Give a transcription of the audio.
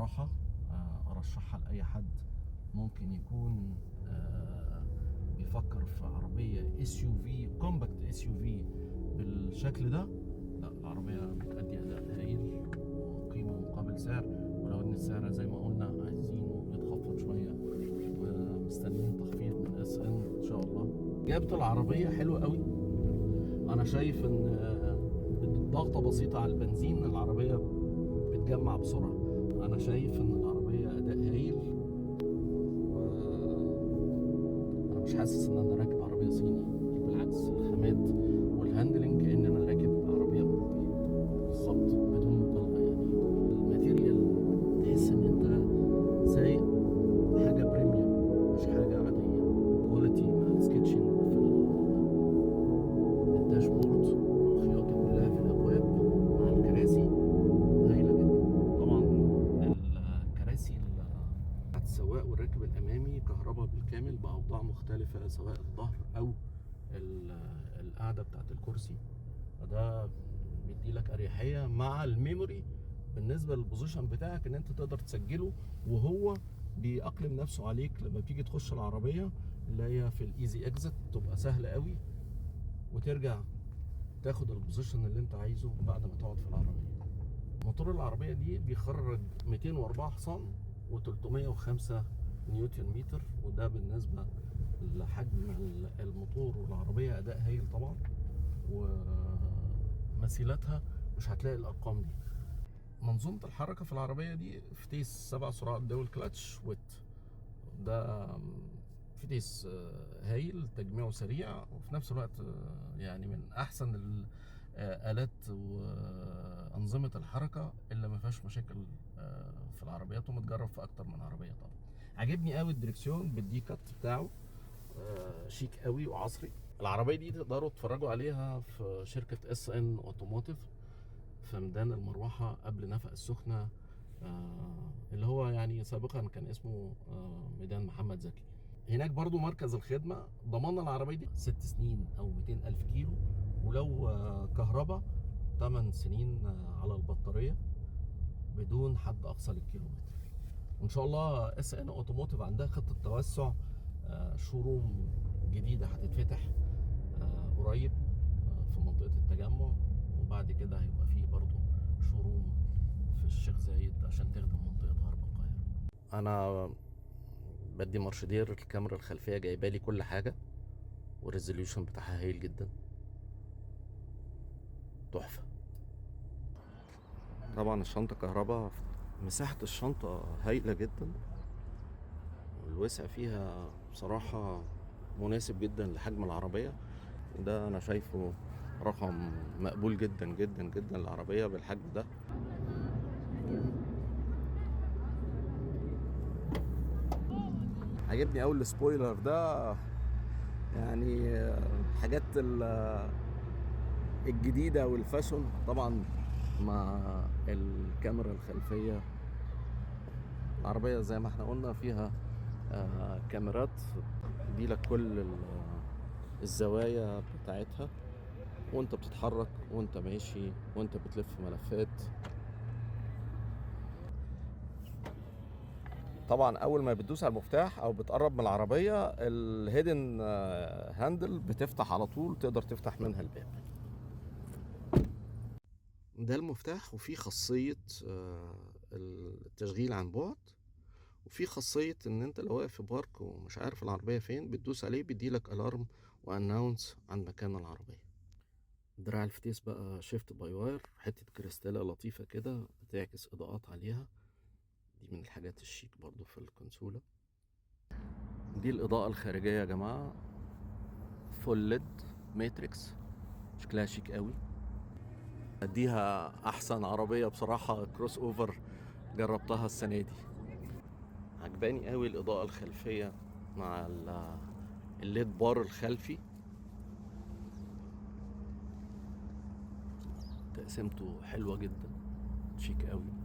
بصراحة ارشحها لاي حد ممكن يكون بيفكر في عربية اس يو في، كومباكت اس يو في بالشكل ده. لا، العربية بتأدي اداء هايل وقيمة مقابل سعر، ولو ان السعر زي ما قلنا عايزينه يتخفض شوية ومستنيين تخفيض من اس ان شاء الله. جابت العربية حلوة قوي. انا شايف ان ضغطة بسيطة على البنزين العربية بتجمع بسرعة. انا شايف ان العربية اداء هايل، وانا مش حاسس ان انا راكب عربية صيني، بالعكس الخامات والهاندلنج كأن انا راكب عربية اوروبية بالظبط بدون مبالغة. يعني الماتيريال تحس ان انت سايق حاجة بريميوم مش حاجة عادية. كواليتي مع السكتشنج في الداشبورد، الخياطة كلها في الابواب مع الكراسي هايلة جدا. طبعا الكراسي بتاعت السواق والراكب الامامي كهرباء بالكامل باوضاع مختلفة، سواء الظهر او القاعدة بتاعت الكرسي، فده بيدي لك اريحية مع الميموري بالنسبة للبوزيشن بتاعك، ان انت تقدر تسجله وهو بيأقلم نفسه عليك لما بتيجي تخش العربية اللي هي في الايزي اكزت، تبقى سهلة قوي وترجع تاخد البوزيشن اللي انت عايزه بعد ما تقعد في العربية. موتور العربية دي بيخرج 204 حصان و305 نيوتن متر، وده بالنسبة لحجم الموتور والعربية أداء هايل طبعا، ومسيلتها مش هتلاقي الأرقام دي. منظومة الحركة في العربية دي فتيس 7 سرعات دول كلاتش ويت، ده فتيس هايل، تجميعه سريع وفي نفس الوقت يعني من أحسن آلات وأنظمة الحركة اللي ما فيهاش مشاكل في العربيات، ومتجرب في أكتر من عربية طبعا. عجبني قوي الدريكسيون بالدي كات بتاعه، شيك قوي وعصري. العربية دي تقدروا تتفرجوا عليها في شركة اس ان اوتوموتيف في ميدان المروحة قبل نفق السخنة، اللي هو يعني سابقا كان اسمه ميدان محمد زكي. هناك برضو مركز الخدمة ضمان العربية دي 6 سنين أو 200 ألف كيلو، ولو كهرباء 8 سنين على البطارية بدون حد أقصى للكيلومتر. وإن شاء الله اس ان اوتوموتيف عندها خطة توسع، شوروم جديدة هتتفتح قريب في منطقة التجمع، وبعد كده هيبقى فيه برضو شوروم في الشيخ زايد عشان تخدم منطقة غرب القاهرة. أنا بدي مرشدير الكاميرا الخلفية جايبالي كل حاجة، والريزوليوشن بتاعها هايل جدا، تحفة. طبعا الشنطة كهرباء، مساحة الشنطة هايلة جدا، والوسع فيها بصراحة مناسب جدا لحجم العربية، وده أنا شايفه رقم مقبول جدا جدا جدا للعربية بالحجم ده. عجبني أوي السبويلر ده، يعني الحاجات الجديدة والفاشون طبعا مع الكاميرا الخلفية. العربية زي ما احنا قلنا فيها كاميرات دي لك كل الزوايا بتاعتها، وانت بتتحرك وانت ماشي وانت بتلف ملفات. طبعا اول ما بتدوس على المفتاح او بتقرب من العربية الهيدن هاندل بتفتح على طول، تقدر تفتح منها الباب. ده المفتاح، وفي خاصية التشغيل عن بعد، وفي خاصية ان انت لو واقف في بارك ومش عارف العربية فين بتدوس عليه بيديلك الارم واناونس عن مكان العربية. دراع الفتيس بقى شيفت باي واير، حتة كريستالة لطيفة كده بتعكس اضاءات عليها، دي من الحاجات الشيك برضو في الكونسولة. دي الاضاءة الخارجية يا جماعة، فول ليد ماتريكس، شكلها شيك قوي. اديها احسن عربية بصراحة كروس اوفر جربتها السنة دي. عجباني قوي الاضاءة الخلفية مع الليد بار الخلفي، تقسيمته حلوة جدا، شيك قوي.